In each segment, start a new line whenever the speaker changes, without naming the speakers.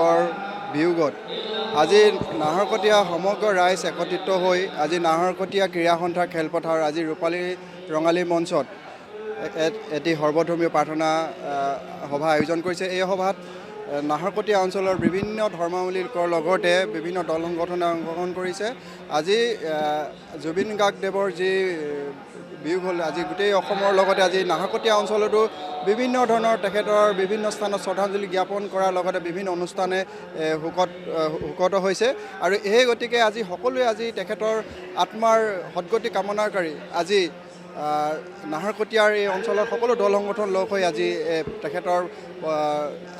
গায়কৰ বিয়োগত আজি নাহৰকটীয়া সমগ্ৰ ৰাইজ একত্ৰিত হৈ আজি নাহৰকটীয়া ক্ৰীড়া সন্থাৰ খেলপথাৰ আজি ৰূপালী ৰঙালী মঞ্চত এটি সৰ্বধৰ্মীয় প্ৰাৰ্থনা সভা আয়োজন কৰিছে। এই সভাত নাহৰকটীয়া অঞ্চলৰ বিভিন্ন ধৰ্মাৱলম্বী লোকৰ লগতে বিভিন্ন দল সংগঠনে অংশগ্ৰহণ কৰিছে। আজি জুবিন গাৰ্গদেৱৰ যি বিয়োগ হ'ল, আজি গোটেই অসমৰ লগতে আজি নাহৰকটীয়া অঞ্চলতো বিভিন্ন ধৰণৰ তেখেতৰ বিভিন্ন স্থানত শ্ৰদ্ধাঞ্জলি জ্ঞাপন কৰাৰ লগতে বিভিন্ন অনুষ্ঠানে শোকত হৈছে। আৰু এই গতিকে আজি সকলোৱে আজি তেখেতৰ আত্মাৰ সদ্গতি কামনা কৰি আজি নাহৰকটীয়াৰ এই অঞ্চলৰ সকলো দল সংগঠন লগ হৈ আজি তেখেতৰ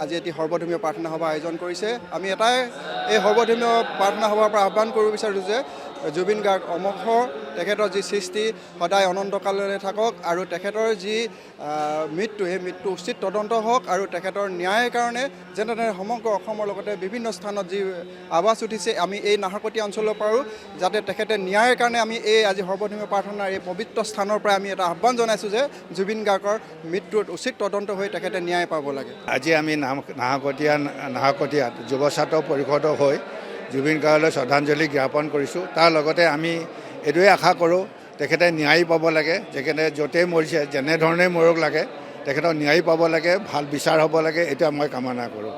আজি এটি সৰ্বধৰ্মীয় প্ৰাৰ্থনা সভা আয়োজন কৰিছে। আমি এটাই এই সৰ্বধৰ্মীয় প্ৰাৰ্থনা সভাৰ পৰা আহ্বান কৰিব বিচাৰোঁ যে জুবিন গাৰ্গ অমৰ, তেখেতৰ যি সৃষ্টি সদায় অনন্তকাললৈ থাকক আৰু তেখেতৰ যি মৃত্যু সেই মৃত্যু উচিত তদন্ত হওক আৰু তেখেতৰ ন্যায়ৰ কাৰণে যেনেদৰে সমগ্ৰ অসমৰ লগতে বিভিন্ন স্থানত যি আৱাজ উঠিছে আমি এই নাহৰকটীয়া অঞ্চলৰ পৰাও যাতে তেখেতে ন্যায়ৰ কাৰণে আমি এই আজি সৰ্বধৰ্মীয় প্ৰাৰ্থনাৰ এই পবিত্ৰ স্থানৰ পৰা আমি এটা আহ্বান জনাইছোঁ যে জুবিন গাৰ্গৰ মৃত্যুত উচিত তদন্ত হৈ তেখেতে ন্যায় পাব লাগে।
আজি আমি নাহৰকটীয়াত যুৱ ছাত্ৰ পৰিষদৰ হৈ জুবিন গাৰ্গলৈ শ্ৰদ্ধাঞ্জলি জ্ঞাপন কৰিছোঁ। তাৰ লগতে আমি এইটোৱে আশা কৰোঁ তেখেতে ন্যায় পাব লাগে, তেখেতে য'তেই মৰিছে যেনেধৰণেই মৰক লাগে তেখেতক ন্যায় পাব লাগে, ভাল বিচাৰ হ'ব লাগে, এইটো মই কামনা কৰোঁ।